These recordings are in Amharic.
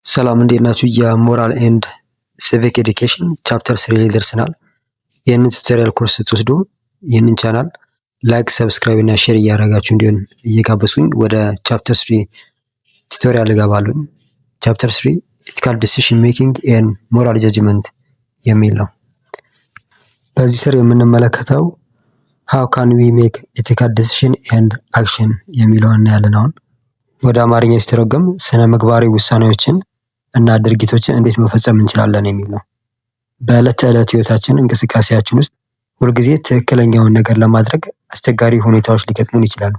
ሰላም እንዴት ናችሁ? የሞራል ኤንድ ሲቪክ ኤዱኬሽን ቻፕተር 3 ላይ ደርሰናል። ይህንን ቱቶሪያል ኮርስ ስትወስዱ ይህንን ቻናል ላይክ፣ ሰብስክራይብ እና ሼር እያደረጋችሁ እንዲሆን እየጋበዝኩኝ ወደ ቻፕተር 3 ቱቶሪያል እገባለሁ። ቻፕተር 3 ኢቲካል ዲሲሽን ሜኪንግ ኤንድ ሞራል ጀጅመንት የሚል ነው። በዚህ ስር የምንመለከተው ሃው ካን ዊ ሜክ ኢቲካል ዲሲሽን ኤንድ አክሽን የሚለውን እናያለን። አሁን ወደ አማርኛ ሲተረጎም ስነ ምግባራዊ ውሳኔዎችን እና ድርጊቶችን እንዴት መፈጸም እንችላለን የሚል ነው። በዕለት ተዕለት ህይወታችን እንቅስቃሴያችን ውስጥ ሁልጊዜ ትክክለኛውን ነገር ለማድረግ አስቸጋሪ ሁኔታዎች ሊገጥሙን ይችላሉ።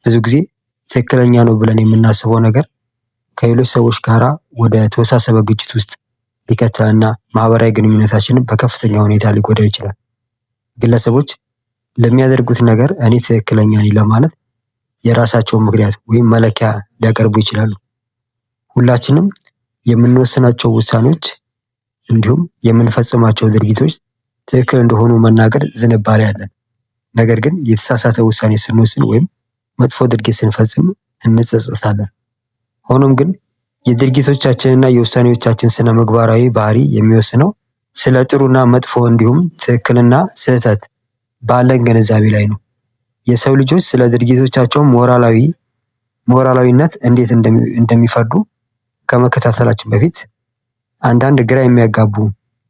ብዙ ጊዜ ትክክለኛ ነው ብለን የምናስበው ነገር ከሌሎች ሰዎች ጋር ወደ ተወሳሰበ ግጭት ውስጥ ሊከተልና ማህበራዊ ግንኙነታችንን በከፍተኛ ሁኔታ ሊጎዳው ይችላል። ግለሰቦች ለሚያደርጉት ነገር እኔ ትክክለኛ ነኝ ለማለት የራሳቸውን ምክንያት ወይም መለኪያ ሊያቀርቡ ይችላሉ። ሁላችንም የምንወስናቸው ውሳኔዎች እንዲሁም የምንፈጽማቸው ድርጊቶች ትክክል እንደሆኑ መናገር ዝንባሌ አለን። ነገር ግን የተሳሳተ ውሳኔ ስንወስን ወይም መጥፎ ድርጊት ስንፈጽም እንጸጸታለን። ሆኖም ግን የድርጊቶቻችንና የውሳኔዎቻችን ስነ ምግባራዊ ባህሪ የሚወስነው ስለ ጥሩና መጥፎ እንዲሁም ትክክልና ስህተት ባለን ግንዛቤ ላይ ነው። የሰው ልጆች ስለ ድርጊቶቻቸው ሞራላዊነት እንዴት እንደሚፈርዱ ከመከታተላችን በፊት አንዳንድ ግራ የሚያጋቡ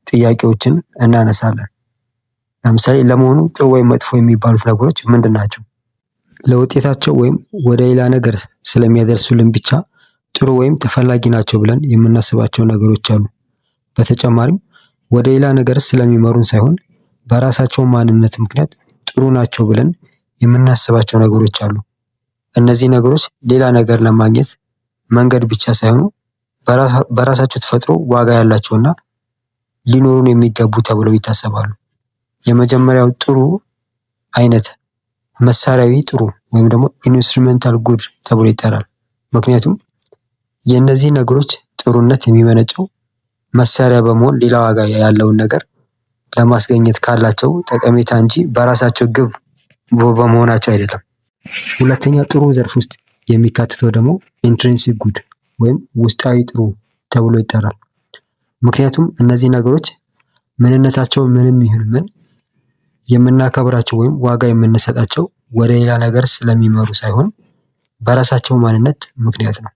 ጥያቄዎችን እናነሳለን። ለምሳሌ ለመሆኑ ጥሩ ወይም መጥፎ የሚባሉት ነገሮች ምንድን ናቸው? ለውጤታቸው ወይም ወደ ሌላ ነገር ስለሚያደርሱልን ብቻ ጥሩ ወይም ተፈላጊ ናቸው ብለን የምናስባቸው ነገሮች አሉ። በተጨማሪም ወደ ሌላ ነገር ስለሚመሩን ሳይሆን በራሳቸው ማንነት ምክንያት ጥሩ ናቸው ብለን የምናስባቸው ነገሮች አሉ። እነዚህ ነገሮች ሌላ ነገር ለማግኘት መንገድ ብቻ ሳይሆኑ በራሳቸው ተፈጥሮ ዋጋ ያላቸውና ሊኖሩን የሚገቡ ተብለው ይታሰባሉ። የመጀመሪያው ጥሩ አይነት መሳሪያዊ ጥሩ ወይም ደግሞ ኢንስትሩሜንታል ጉድ ተብሎ ይጠራል። ምክንያቱም የእነዚህ ነገሮች ጥሩነት የሚመነጨው መሳሪያ በመሆን ሌላ ዋጋ ያለውን ነገር ለማስገኘት ካላቸው ጠቀሜታ እንጂ በራሳቸው ግብ በመሆናቸው አይደለም። ሁለተኛ ጥሩ ዘርፍ ውስጥ የሚካተተው ደግሞ ኢንትሪንሲክ ጉድ ወይም ውስጣዊ ጥሩ ተብሎ ይጠራል። ምክንያቱም እነዚህ ነገሮች ምንነታቸው ምንም ይሁን ምን የምናከብራቸው ወይም ዋጋ የምንሰጣቸው ወደ ሌላ ነገር ስለሚመሩ ሳይሆን በራሳቸው ማንነት ምክንያት ነው።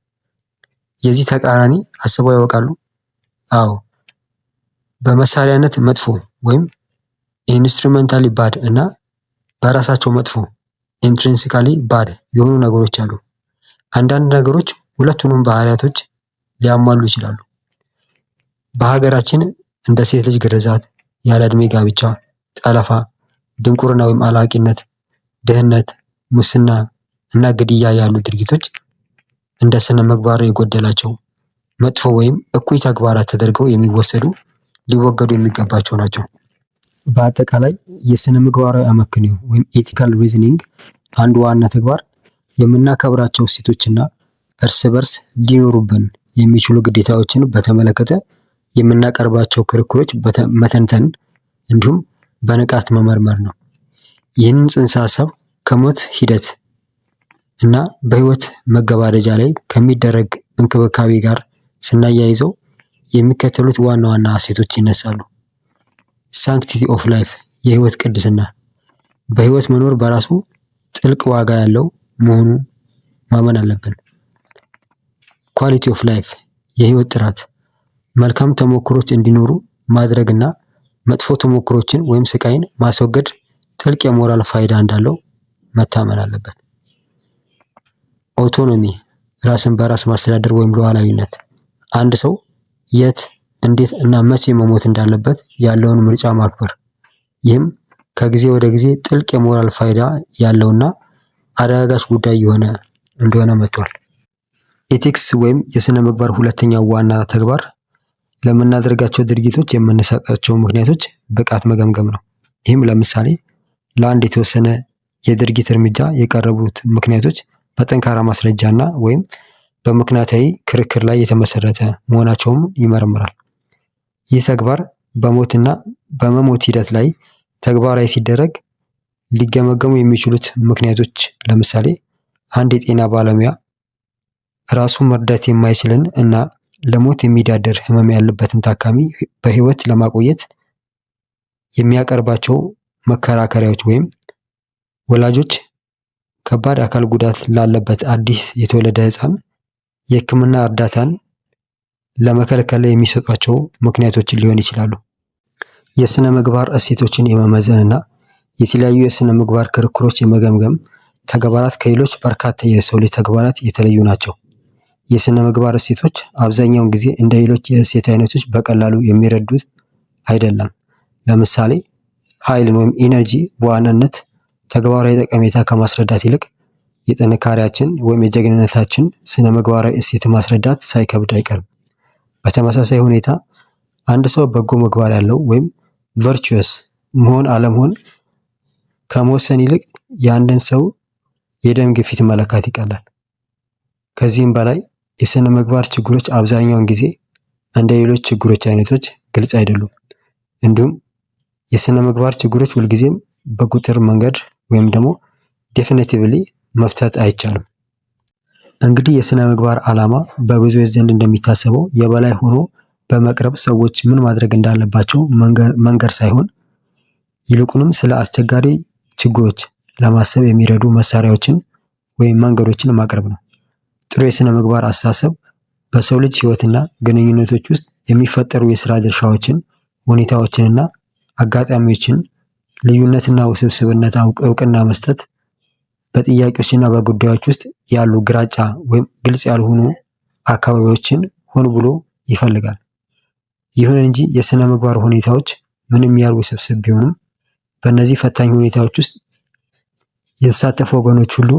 የዚህ ተቃራኒ አስበው ያውቃሉ? አዎ። በመሳሪያነት መጥፎ ወይም ኢንስትሩሜንታሊ ባድ እና በራሳቸው መጥፎ ኢንትሪንሲካሊ ባድ የሆኑ ነገሮች አሉ። አንዳንድ ነገሮች ሁለቱንም ባህሪያቶች ሊያሟሉ ይችላሉ። በሀገራችን እንደ ሴት ልጅ ግርዛት፣ ያለ ዕድሜ ጋብቻ፣ ጠለፋ፣ ድንቁርና ወይም አላዋቂነት፣ ድህነት፣ ሙስና እና ግድያ ያሉ ድርጊቶች እንደ ስነ ምግባር የጎደላቸው መጥፎ ወይም እኩይ ተግባራት ተደርገው የሚወሰዱ ሊወገዱ የሚገባቸው ናቸው። በአጠቃላይ የስነ ምግባራዊ አመክንዮ ወይም ኤቲካል ሪዝኒንግ አንዱ ዋና ተግባር የምናከብራቸው እሴቶችና እርስ በርስ ሊኖሩብን የሚችሉ ግዴታዎችን በተመለከተ የምናቀርባቸው ክርክሮች መተንተን እንዲሁም በንቃት መመርመር ነው። ይህንን ጽንሰ ሀሳብ ከሞት ሂደት እና በህይወት መገባደጃ ላይ ከሚደረግ እንክብካቤ ጋር ስናያይዘው የሚከተሉት ዋና ዋና እሴቶች ይነሳሉ። ሳንክቲቲ ኦፍ ላይፍ የህይወት ቅድስና፣ በህይወት መኖር በራሱ ጥልቅ ዋጋ ያለው መሆኑ ማመን አለብን። ኳሊቲ ኦፍ ላይፍ የህይወት ጥራት፣ መልካም ተሞክሮች እንዲኖሩ ማድረግና መጥፎ ተሞክሮችን ወይም ስቃይን ማስወገድ ጥልቅ የሞራል ፋይዳ እንዳለው መታመን አለበት። ኦቶኖሚ ራስን በራስ ማስተዳደር ወይም ሉዓላዊነት፣ አንድ ሰው የት፣ እንዴት እና መቼ መሞት እንዳለበት ያለውን ምርጫ ማክበር። ይህም ከጊዜ ወደ ጊዜ ጥልቅ የሞራል ፋይዳ ያለውና አዳጋች ጉዳይ እንደሆነ መጥቷል። ኤቲክስ ወይም የስነ ምግባር ሁለተኛው ዋና ተግባር ለምናደርጋቸው ድርጊቶች የምንሰጣቸው ምክንያቶች ብቃት መገምገም ነው። ይህም ለምሳሌ ለአንድ የተወሰነ የድርጊት እርምጃ የቀረቡት ምክንያቶች በጠንካራ ማስረጃና ወይም በምክንያታዊ ክርክር ላይ የተመሰረተ መሆናቸውም ይመረምራል። ይህ ተግባር በሞትና በመሞት ሂደት ላይ ተግባራዊ ሲደረግ ሊገመገሙ የሚችሉት ምክንያቶች ለምሳሌ አንድ የጤና ባለሙያ ራሱን መርዳት የማይችልን እና ለሞት የሚዳርግ ህመም ያለበትን ታካሚ በህይወት ለማቆየት የሚያቀርባቸው መከራከሪያዎች ወይም ወላጆች ከባድ አካል ጉዳት ላለበት አዲስ የተወለደ ህፃን የህክምና እርዳታን ለመከልከል የሚሰጧቸው ምክንያቶችን ሊሆን ይችላሉ። የስነ ምግባር እሴቶችን የመመዘን እና የተለያዩ የስነ ምግባር ክርክሮች የመገምገም ተግባራት ከሌሎች በርካታ የሰው ልጅ ተግባራት የተለዩ ናቸው። የስነ ምግባር እሴቶች አብዛኛውን ጊዜ እንደ ሌሎች የእሴት አይነቶች በቀላሉ የሚረዱት አይደለም። ለምሳሌ ኃይልን ወይም ኢነርጂ በዋናነት ተግባራዊ ጠቀሜታ ከማስረዳት ይልቅ የጥንካሬያችን ወይም የጀግንነታችን ስነ ምግባራዊ እሴት ማስረዳት ሳይከብድ አይቀርም። በተመሳሳይ ሁኔታ አንድ ሰው በጎ ምግባር ያለው ወይም ቨርቹየስ መሆን አለመሆን ከመወሰን ይልቅ የአንድን ሰው የደም ግፊት መለካት ይቀላል። ከዚህም በላይ የስነ ምግባር ችግሮች አብዛኛውን ጊዜ እንደ ሌሎች ችግሮች አይነቶች ግልጽ አይደሉም። እንዲሁም የስነ ምግባር ችግሮች ሁልጊዜም በቁጥር መንገድ ወይም ደግሞ ዴፊኒቲቭሊ መፍታት አይቻልም። እንግዲህ የስነ ምግባር ዓላማ በብዙዎች ዘንድ እንደሚታሰበው የበላይ ሆኖ በመቅረብ ሰዎች ምን ማድረግ እንዳለባቸው መንገር ሳይሆን ይልቁንም ስለ አስቸጋሪ ችግሮች ለማሰብ የሚረዱ መሳሪያዎችን ወይም መንገዶችን ማቅረብ ነው። ጥሩ የስነ ምግባር አስተሳሰብ በሰው ልጅ ህይወትና ግንኙነቶች ውስጥ የሚፈጠሩ የስራ ድርሻዎችን፣ ሁኔታዎችንና አጋጣሚዎችን ልዩነትና ውስብስብነት እውቅና መስጠት፣ በጥያቄዎችና በጉዳዮች ውስጥ ያሉ ግራጫ ወይም ግልጽ ያልሆኑ አካባቢዎችን ሆን ብሎ ይፈልጋል። ይሁን እንጂ የስነ ምግባር ሁኔታዎች ምንም ያህል ውስብስብ ቢሆኑም በእነዚህ ፈታኝ ሁኔታዎች ውስጥ የተሳተፉ ወገኖች ሁሉ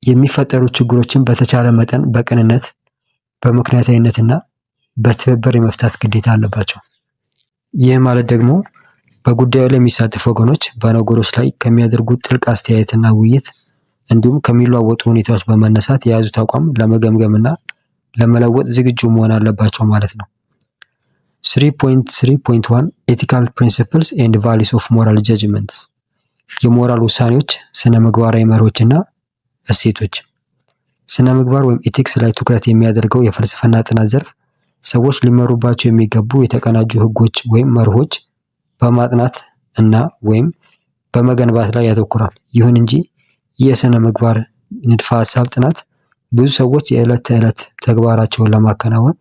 የሚፈጠሩ ችግሮችን በተቻለ መጠን በቅንነት፣ በምክንያታዊነትና በትብብር የመፍታት ግዴታ አለባቸው። ይህ ማለት ደግሞ በጉዳዩ ላይ የሚሳተፉ ወገኖች በነገሮች ላይ ከሚያደርጉት ጥልቅ አስተያየትና ውይይት እንዲሁም ከሚለዋወጡ ሁኔታዎች በመነሳት የያዙት አቋም ለመገምገምና ለመለወጥ ዝግጁ መሆን አለባቸው ማለት ነው። 3.3.1 ኤቲካል ፕሪንሲፕልስ ኤንድ ቫሊዩስ ኦፍ ሞራል ጀጅመንትስ የሞራል ውሳኔዎች፣ ስነ ምግባራዊ መርሆችና እሴቶች። ስነ ምግባር ወይም ኤቲክስ ላይ ትኩረት የሚያደርገው የፍልስፍና ጥናት ዘርፍ ሰዎች ሊመሩባቸው የሚገቡ የተቀናጁ ህጎች ወይም መርሆች በማጥናት እና ወይም በመገንባት ላይ ያተኩራል። ይሁን እንጂ የስነ ምግባር ንድፈ ሐሳብ ጥናት ብዙ ሰዎች የዕለት ተዕለት ተግባራቸውን ለማከናወን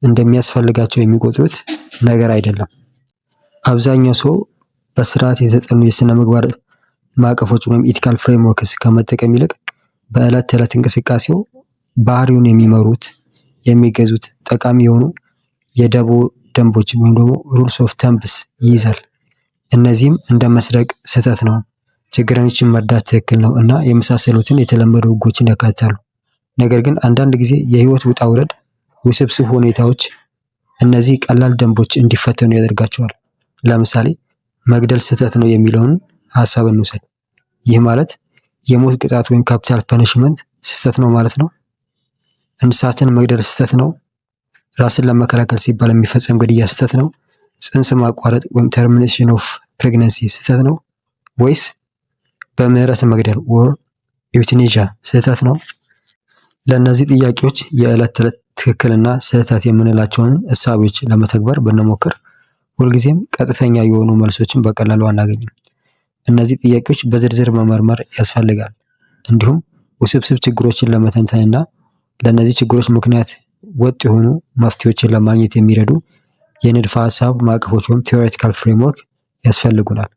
እንደሚያስፈልጋቸው የሚቆጥሩት ነገር አይደለም። አብዛኛው ሰው በስርዓት የተጠኑ የስነ ምግባር ማዕቀፎች ወይም ኢቲካል ፍሬምወርክስ ከመጠቀም ይልቅ በዕለት ተዕለት እንቅስቃሴው ባህሪውን የሚመሩት የሚገዙት ጠቃሚ የሆኑ የደቦ ደንቦች ወይም ደግሞ ሩልስ ኦፍ ተምብስ ይይዛል። እነዚህም እንደ መስረቅ ስህተት ነው፣ ችግረኞችን መርዳት ትክክል ነው እና የመሳሰሉትን የተለመዱ ህጎችን ያካትታሉ። ነገር ግን አንዳንድ ጊዜ የህይወት ውጣ ውረድ፣ ውስብስብ ሁኔታዎች እነዚህ ቀላል ደንቦች እንዲፈተኑ ያደርጋቸዋል። ለምሳሌ መግደል ስህተት ነው የሚለውን ሀሳብ እንውሰድ። ይህ ማለት የሞት ቅጣት ወይም ካፒታል ፐኒሽመንት ስህተት ነው ማለት ነው። እንስሳትን መግደል ስህተት ነው። ራስን ለመከላከል ሲባል የሚፈጸም ግድያ ስህተት ነው። ጽንስ ማቋረጥ ወይም ተርሚኔሽን ኦፍ ፕሬግነንሲ ስህተት ነው ወይስ በምህረት መግደል ወር ዩቲኔዣ ስህተት ነው? ለእነዚህ ጥያቄዎች የዕለት ተዕለት ትክክልና ስህተት የምንላቸውን እሳቤዎች ለመተግበር ብንሞክር ሁልጊዜም ቀጥተኛ የሆኑ መልሶችን በቀላሉ አናገኝም። እነዚህ ጥያቄዎች በዝርዝር መመርመር ያስፈልጋል። እንዲሁም ውስብስብ ችግሮችን ለመተንተንና ለእነዚህ ችግሮች ምክንያት ወጥ የሆኑ መፍትሄዎችን ለማግኘት የሚረዱ የንድፈ ሐሳብ ማዕቀፎች ወይም ቴዎሬቲካል ፍሬምወርክ ያስፈልጉናል።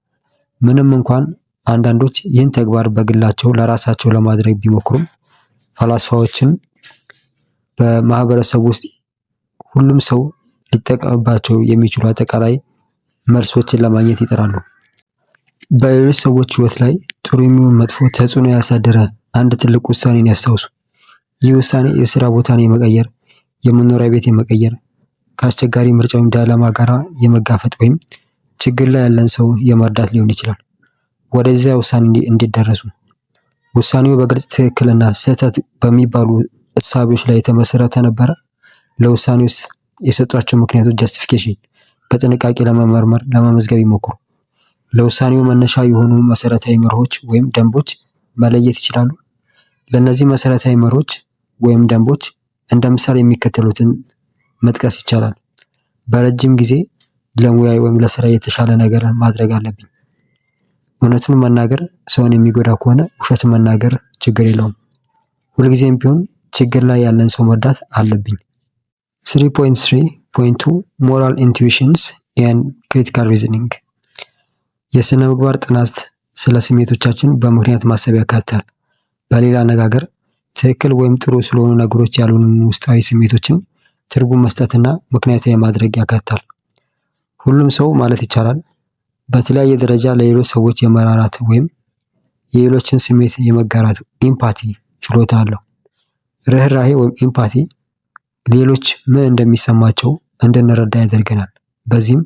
ምንም እንኳን አንዳንዶች ይህን ተግባር በግላቸው ለራሳቸው ለማድረግ ቢሞክሩም ፈላስፋዎችን በማህበረሰብ ውስጥ ሁሉም ሰው ሊጠቀምባቸው የሚችሉ አጠቃላይ መልሶችን ለማግኘት ይጥራሉ። በሌሎች ሰዎች ህይወት ላይ ጥሩ የሚሆን መጥፎ ተጽዕኖ ያሳደረ አንድ ትልቅ ውሳኔን ያስታውሱ። ይህ ውሳኔ የስራ ቦታን የመቀየር፣ የመኖሪያ ቤት የመቀየር፣ ከአስቸጋሪ ምርጫ ወይም ዳይለማ ጋራ የመጋፈጥ ወይም ችግር ላይ ያለን ሰው የመርዳት ሊሆን ይችላል። ወደዚያ ውሳኔ እንዲደረሱ ውሳኔው በግልጽ ትክክልና ስህተት በሚባሉ እሳቤዎች ላይ የተመሰረተ ነበረ? ለውሳኔው የሰጧቸው ምክንያቶች ጀስቲፊኬሽን በጥንቃቄ ለመመርመር ለመመዝገብ ይሞክሩ። ለውሳኔው መነሻ የሆኑ መሰረታዊ መርሆች ወይም ደንቦች መለየት ይችላሉ? ለእነዚህ መሰረታዊ መርሆች ወይም ደንቦች እንደ ምሳሌ የሚከተሉትን መጥቀስ ይቻላል። በረጅም ጊዜ ለሙያዊ ወይም ለስራ የተሻለ ነገር ማድረግ አለብኝ። እውነቱን መናገር ሰውን የሚጎዳ ከሆነ ውሸት መናገር ችግር የለውም። ሁልጊዜም ቢሆን ችግር ላይ ያለን ሰው መርዳት አለብኝ። 3.3.2 ሞራል ኢንቱዊሽንስ ኤንድ ክሪቲካል ሪዝኒንግ የስነ ምግባር ጥናት ስለ ስሜቶቻችን በምክንያት ማሰብ ያካትታል። በሌላ አነጋገር ትክክል ወይም ጥሩ ስለሆኑ ነገሮች ያሉንን ውስጣዊ ስሜቶችን ትርጉም መስጠትና ምክንያታዊ ማድረግ ያካትታል። ሁሉም ሰው ማለት ይቻላል በተለያየ ደረጃ ለሌሎች ሰዎች የመራራት ወይም የሌሎችን ስሜት የመጋራት ኢምፓቲ ችሎታ አለው። ርህራሄ ወይም ኢምፓቲ ሌሎች ምን እንደሚሰማቸው እንድንረዳ ያደርገናል። በዚህም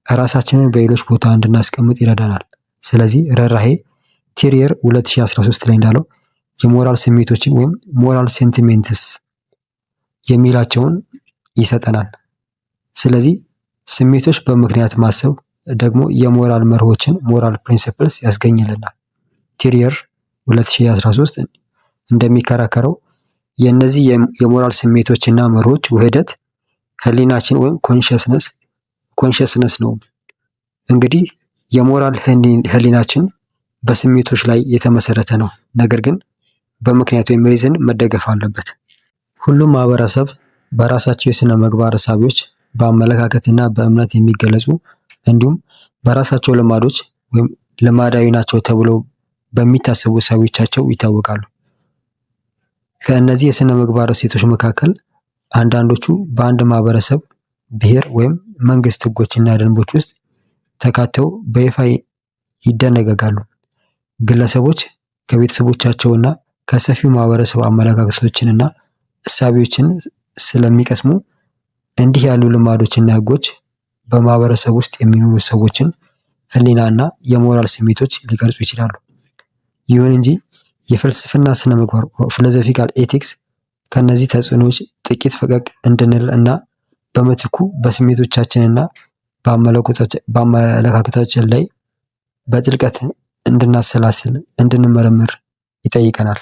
ራሳችንን በሌሎች ቦታ እንድናስቀምጥ ይረዳናል። ስለዚህ ርህራሄ ቴሪየር 2013 ላይ እንዳለው የሞራል ስሜቶችን ወይም ሞራል ሴንቲሜንትስ የሚላቸውን ይሰጠናል። ስለዚህ ስሜቶች በምክንያት ማሰብ ደግሞ የሞራል መርሆችን ሞራል ፕሪንሲፕልስ ያስገኝልናል። ቴሪየር 2013 እንደሚከራከረው የእነዚህ የሞራል ስሜቶችና መርሆች ውህደት ህሊናችን ወይም ኮንሽስነስ ነው። እንግዲህ የሞራል ህሊናችን በስሜቶች ላይ የተመሰረተ ነው፣ ነገር ግን በምክንያት ወይም ሪዝን መደገፍ አለበት። ሁሉም ማህበረሰብ በራሳቸው የስነ ምግባር እሳቤዎች በአመለካከትና በእምነት የሚገለጹ እንዲሁም በራሳቸው ልማዶች ወይም ልማዳዊ ናቸው ተብለው በሚታሰቡ እሳቤዎቻቸው ይታወቃሉ። ከእነዚህ የስነ ምግባር እሴቶች መካከል አንዳንዶቹ በአንድ ማህበረሰብ ብሔር ወይም መንግስት ህጎችና ደንቦች ውስጥ ተካተው በይፋ ይደነገጋሉ። ግለሰቦች ከቤተሰቦቻቸውና ከሰፊው ማህበረሰብ አመለካከቶችንና እሳቤዎችን ስለሚቀስሙ እንዲህ ያሉ ልማዶችና ህጎች በማህበረሰብ ውስጥ የሚኖሩ ሰዎችን ህሊናና የሞራል ስሜቶች ሊቀርጹ ይችላሉ። ይሁን እንጂ የፍልስፍና ስነ ምግባር ፊሎዞፊካል ኤቲክስ ከነዚህ ተጽዕኖዎች ጥቂት ፈቀቅ እንድንል እና በምትኩ በስሜቶቻችንና በአመለካከታችን ላይ በጥልቀት እንድናሰላስል እንድንመረምር ይጠይቀናል።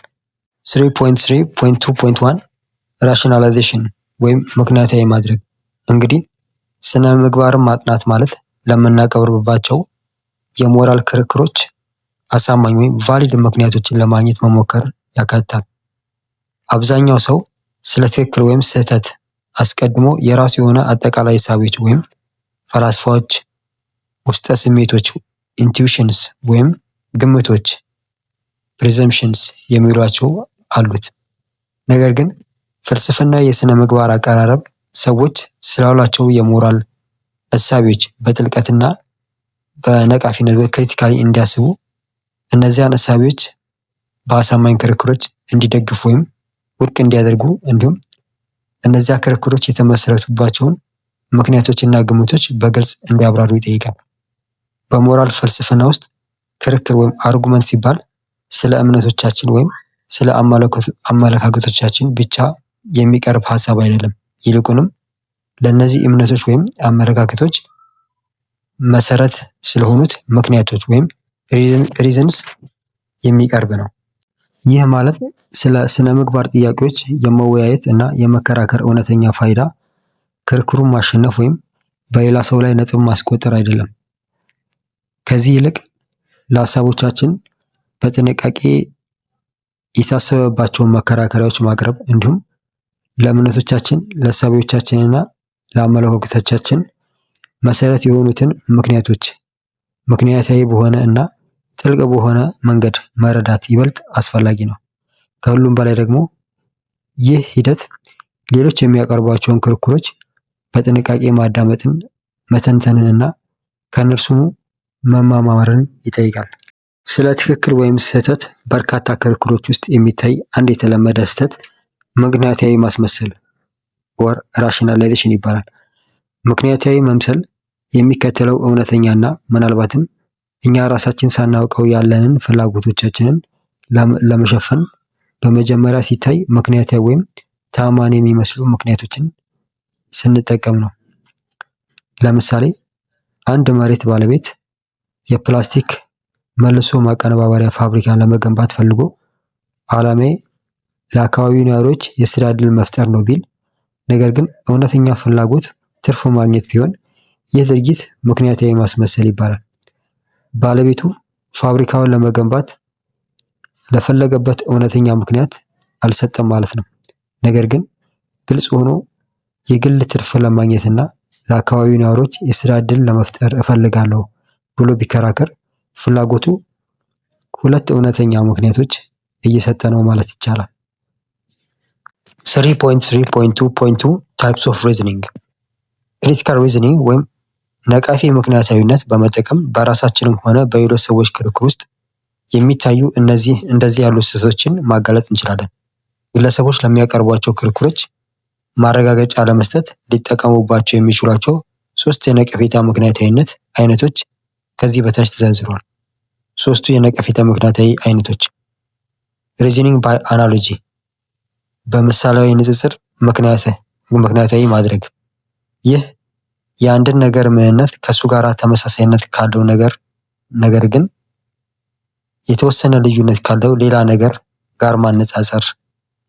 3.3.2.1 ራሽናላይዜሽን ወይም ምክንያታዊ ማድረግ። እንግዲህ ስነ ምግባርን ማጥናት ማለት ለምናቀርብባቸው የሞራል ክርክሮች አሳማኝ ወይም ቫሊድ ምክንያቶችን ለማግኘት መሞከር ያካትታል። አብዛኛው ሰው ስለ ትክክል ወይም ስህተት አስቀድሞ የራሱ የሆነ አጠቃላይ እሳቤዎች ወይም ፈላስፋዎች፣ ውስጠ ስሜቶች ኢንቱዊሽንስ ወይም ግምቶች ፕሪዘምፕሽንስ የሚሏቸው አሉት። ነገር ግን ፍልስፍና የስነ ምግባር አቀራረብ ሰዎች ስላሏቸው የሞራል እሳቤዎች በጥልቀትና በነቃፊነት ክሪቲካሊ እንዲያስቡ እነዚያን እሳቤዎች በአሳማኝ ክርክሮች እንዲደግፉ ወይም ውድቅ እንዲያደርጉ እንዲሁም እነዚያ ክርክሮች የተመሰረቱባቸውን ምክንያቶችና ግምቶች በግልጽ እንዲያብራሩ ይጠይቃል። በሞራል ፍልስፍና ውስጥ ክርክር ወይም አርጉመንት ሲባል ስለ እምነቶቻችን ወይም ስለ አመለካከቶቻችን ብቻ የሚቀርብ ሀሳብ አይደለም። ይልቁንም ለእነዚህ እምነቶች ወይም አመለካከቶች መሰረት ስለሆኑት ምክንያቶች ወይም ሪዝንስ የሚቀርብ ነው። ይህ ማለት ስለ ስነ ምግባር ጥያቄዎች የመወያየት እና የመከራከር እውነተኛ ፋይዳ ክርክሩን ማሸነፍ ወይም በሌላ ሰው ላይ ነጥብ ማስቆጠር አይደለም። ከዚህ ይልቅ ለሀሳቦቻችን በጥንቃቄ የታሰበባቸውን መከራከሪያዎች ማቅረብ እንዲሁም ለእምነቶቻችን፣ ለእሳቤዎቻችንና ለአመለካከቶቻችን መሰረት የሆኑትን ምክንያቶች ምክንያታዊ በሆነ እና ጥልቅ በሆነ መንገድ መረዳት ይበልጥ አስፈላጊ ነው። ከሁሉም በላይ ደግሞ ይህ ሂደት ሌሎች የሚያቀርቧቸውን ክርክሮች በጥንቃቄ ማዳመጥን፣ መተንተንንና ከእነርሱም መማማርን ይጠይቃል። ስለ ትክክል ወይም ስህተት በርካታ ክርክሮች ውስጥ የሚታይ አንድ የተለመደ ስህተት ምክንያታዊ ማስመሰል ወር ራሽናላይዜሽን ይባላል። ምክንያታዊ መምሰል የሚከተለው እውነተኛና ምናልባትም እኛ ራሳችን ሳናውቀው ያለንን ፍላጎቶቻችንን ለመሸፈን በመጀመሪያ ሲታይ ምክንያታዊ ወይም ታማኝ የሚመስሉ ምክንያቶችን ስንጠቀም ነው። ለምሳሌ አንድ መሬት ባለቤት የፕላስቲክ መልሶ ማቀነባበሪያ ፋብሪካን ለመገንባት ፈልጎ ዓላማዬ ለአካባቢው ነዋሪዎች የስራ ዕድል መፍጠር ነው ቢል፣ ነገር ግን እውነተኛ ፍላጎት ትርፍ ማግኘት ቢሆን ይህ ድርጊት ምክንያታዊ ማስመሰል ይባላል። ባለቤቱ ፋብሪካውን ለመገንባት ለፈለገበት እውነተኛ ምክንያት አልሰጠም ማለት ነው። ነገር ግን ግልጽ ሆኖ የግል ትርፍ ለማግኘትና ለአካባቢው ነዋሪዎች የስራ ዕድል ለመፍጠር እፈልጋለሁ ብሎ ቢከራከር ፍላጎቱ ሁለት እውነተኛ ምክንያቶች እየሰጠ ነው ማለት ይቻላል። 3.3.2.2 ታይፕስ ኦፍ ሪዝኒንግ ክሪቲካል ሪዝኒንግ ወይም ነቃፊ ምክንያታዊነት በመጠቀም በራሳችንም ሆነ በሌሎች ሰዎች ክርክር ውስጥ የሚታዩ እንደዚህ ያሉ ስህተቶችን ማጋለጥ እንችላለን። ግለሰቦች ለሚያቀርቧቸው ክርክሮች ማረጋገጫ ለመስጠት ሊጠቀሙባቸው የሚችሏቸው 3 የነቀፌታ ምክንያታዊነት አይነቶች ከዚህ በታች ተዘርዝረዋል። 3ቱ የነቀፌታ ምክንያታዊ አይነቶች ሪዝኒንግ ባይ አናሎጂ፣ በምሳሌያዊ ንጽጽር ምክንያታዊ ማድረግ። ይህ የአንድን ነገር ምንነት ከሱ ጋር ተመሳሳይነት ካለው ነገር ግን የተወሰነ ልዩነት ካለው ሌላ ነገር ጋር ማነጻጸር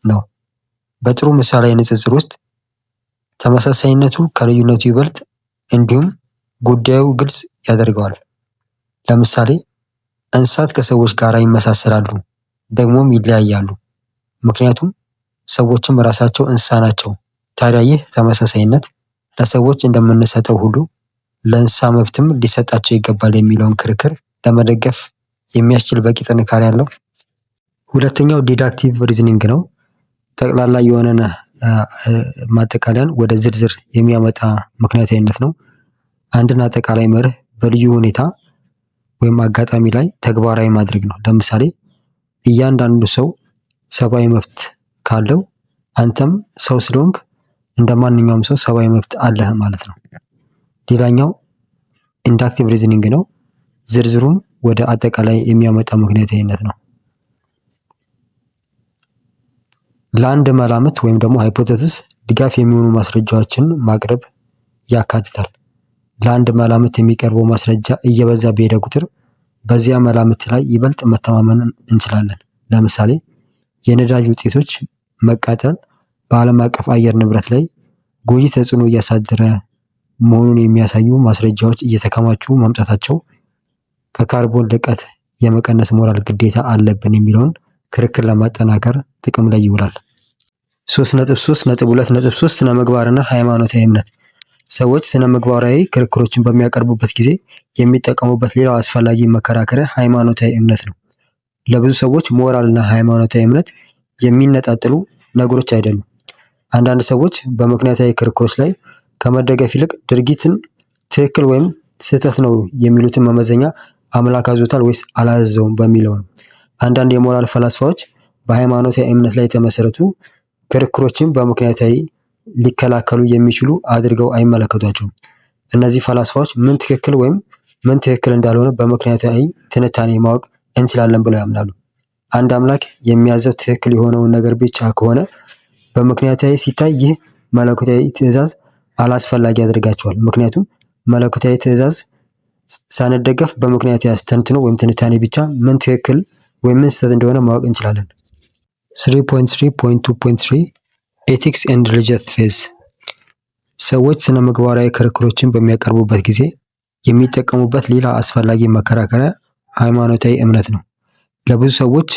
ነው። በጥሩ ምሳሌያዊ ንጽጽር ውስጥ ተመሳሳይነቱ ከልዩነቱ ይበልጥ እንዲሁም ጉዳዩ ግልጽ ያደርገዋል። ለምሳሌ እንስሳት ከሰዎች ጋር ይመሳሰላሉ፣ ደግሞም ይለያያሉ። ምክንያቱም ሰዎችም ራሳቸው እንስሳ ናቸው። ታዲያ ይህ ተመሳሳይነት ለሰዎች እንደምንሰጠው ሁሉ ለእንስሳ መብትም ሊሰጣቸው ይገባል የሚለውን ክርክር ለመደገፍ የሚያስችል በቂ ጥንካሬ አለው። ሁለተኛው ዲዳክቲቭ ሪዝኒንግ ነው። ጠቅላላ የሆነን ማጠቃለያን ወደ ዝርዝር የሚያመጣ ምክንያታዊነት ነው። አንድን አጠቃላይ መርህ በልዩ ሁኔታ ወይም አጋጣሚ ላይ ተግባራዊ ማድረግ ነው። ለምሳሌ እያንዳንዱ ሰው ሰብአዊ መብት ካለው አንተም ሰው ስለሆንክ እንደ ማንኛውም ሰው ሰብአዊ መብት አለህ ማለት ነው። ሌላኛው ኢንዳክቲቭ ሪዝኒንግ ነው። ዝርዝሩም ወደ አጠቃላይ የሚያመጣ ምክንያታዊነት ነው። ለአንድ መላምት ወይም ደግሞ ሃይፖቴሲስ ድጋፍ የሚሆኑ ማስረጃዎችን ማቅረብ ያካትታል። ለአንድ መላምት የሚቀርበው ማስረጃ እየበዛ በሄደ ቁጥር በዚያ መላምት ላይ ይበልጥ መተማመን እንችላለን። ለምሳሌ የነዳጅ ውጤቶች መቃጠል በዓለም አቀፍ አየር ንብረት ላይ ጎጂ ተጽዕኖ እያሳደረ መሆኑን የሚያሳዩ ማስረጃዎች እየተከማቹ መምጣታቸው ከካርቦን ልቀት የመቀነስ ሞራል ግዴታ አለብን የሚለውን ክርክር ለማጠናከር ጥቅም ላይ ይውላል። 3.3.2.3 ስነ ምግባርና ሃይማኖታዊ እምነት ሰዎች ስነ ምግባራዊ ክርክሮችን በሚያቀርቡበት ጊዜ የሚጠቀሙበት ሌላው አስፈላጊ መከራከሪያ ሃይማኖታዊ እምነት ነው። ለብዙ ሰዎች ሞራልና ሃይማኖታዊ እምነት የሚነጣጥሉ ነገሮች አይደሉም። አንዳንድ ሰዎች በምክንያታዊ ክርክሮች ላይ ከመደገፍ ይልቅ ድርጊትን ትክክል ወይም ስህተት ነው የሚሉትን መመዘኛ አምላክ አዞታል ወይስ አላዘዘውም በሚለው ነው። አንዳንድ የሞራል ፈላስፋዎች በሃይማኖታዊ እምነት ላይ የተመሰረቱ ክርክሮችን በምክንያታዊ ሊከላከሉ የሚችሉ አድርገው አይመለከቷቸውም። እነዚህ ፈላስፋዎች ምን ትክክል ወይም ምን ትክክል እንዳልሆነ በምክንያታዊ ትንታኔ ማወቅ እንችላለን ብለው ያምናሉ። አንድ አምላክ የሚያዘው ትክክል የሆነውን ነገር ብቻ ከሆነ በምክንያታዊ ሲታይ ይህ መለኮታዊ ትእዛዝ አላስፈላጊ ያደርጋቸዋል። ምክንያቱም መለኮታዊ ትእዛዝ ሳንደገፍ በምክንያታዊ አስተንትኖ ወይም ትንታኔ ብቻ ምን ትክክል ወይም ምን ስህተት እንደሆነ ማወቅ እንችላለን። 3.3.2.3 ኤቲክስ ኤንድ ሪሊጂየስ ፌዝ ሰዎች ስነ ምግባራዊ ክርክሮችን በሚያቀርቡበት ጊዜ የሚጠቀሙበት ሌላ አስፈላጊ መከራከሪያ ሃይማኖታዊ እምነት ነው። ለብዙ ሰዎች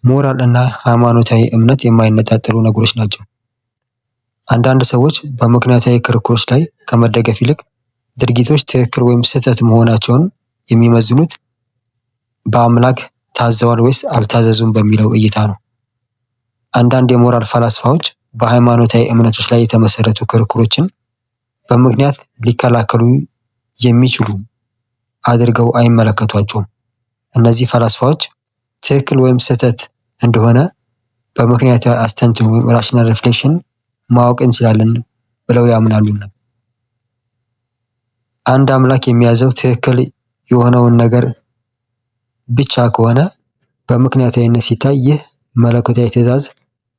ሞራል እና ሃይማኖታዊ እምነት የማይነጣጠሉ ነገሮች ናቸው። አንዳንድ ሰዎች በምክንያታዊ ክርክሮች ላይ ከመደገፍ ይልቅ ድርጊቶች ትክክል ወይም ስህተት መሆናቸውን የሚመዝኑት በአምላክ ታዘዋል ወይስ አልታዘዙም በሚለው እይታ ነው። አንዳንድ የሞራል ፈላስፋዎች በሃይማኖታዊ እምነቶች ላይ የተመሰረቱ ክርክሮችን በምክንያት ሊከላከሉ የሚችሉ አድርገው አይመለከቷቸውም። እነዚህ ፈላስፋዎች ትክክል ወይም ስህተት እንደሆነ በምክንያታዊ አስተንትኖ ወይም ራሽናል ሪፍሌክሽን ማወቅ እንችላለን ብለው ያምናሉና አንድ አምላክ የሚያዘው ትክክል የሆነውን ነገር ብቻ ከሆነ በምክንያታዊነት ሲታይ ይህ መለኮታዊ ትእዛዝ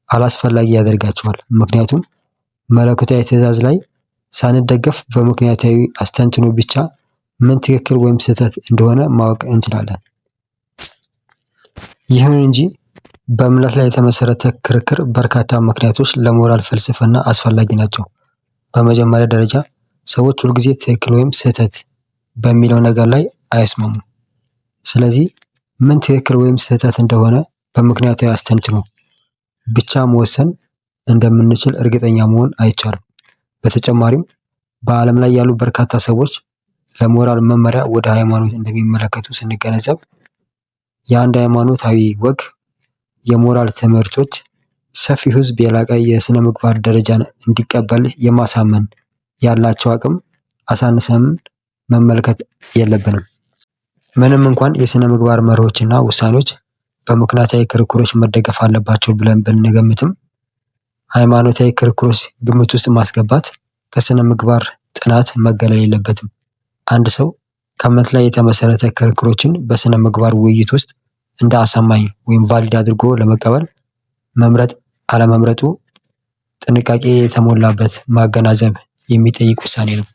አላስፈላጊ ያደርጋቸዋል። ምክንያቱም መለኮታዊ ትእዛዝ ላይ ሳንደገፍ በምክንያታዊ አስተንትኖ ብቻ ምን ትክክል ወይም ስህተት እንደሆነ ማወቅ እንችላለን። ይሁን እንጂ በእምነት ላይ የተመሰረተ ክርክር በርካታ ምክንያቶች ለሞራል ፍልስፍና አስፈላጊ ናቸው። በመጀመሪያ ደረጃ ሰዎች ሁልጊዜ ትክክል ወይም ስህተት በሚለው ነገር ላይ አይስማሙም። ስለዚህ ምን ትክክል ወይም ስህተት እንደሆነ በምክንያታዊ አስተንትኖ ብቻ መወሰን እንደምንችል እርግጠኛ መሆን አይቻልም። በተጨማሪም በዓለም ላይ ያሉ በርካታ ሰዎች ለሞራል መመሪያ ወደ ሃይማኖት እንደሚመለከቱ ስንገነዘብ የአንድ ሃይማኖታዊ ወግ የሞራል ትምህርቶች ሰፊው ሕዝብ የላቀ የሥነ ምግባር ደረጃን እንዲቀበል የማሳመን ያላቸው አቅም አሳንሰን መመልከት የለብንም። ምንም እንኳን የሥነ ምግባር መርሆችና ውሳኔዎች በምክንያታዊ ክርክሮች መደገፍ አለባቸው ብለን ብንገምትም ሃይማኖታዊ ክርክሮች ግምት ውስጥ ማስገባት ከሥነ ምግባር ጥናት መገለል የለበትም። አንድ ሰው ከእምነት ላይ የተመሰረተ ክርክሮችን በሥነ ምግባር ውይይት ውስጥ እንደ አሳማኝ ወይም ቫሊድ አድርጎ ለመቀበል መምረጥ አለመምረጡ ጥንቃቄ የተሞላበት ማገናዘብ የሚጠይቅ ውሳኔ ነው።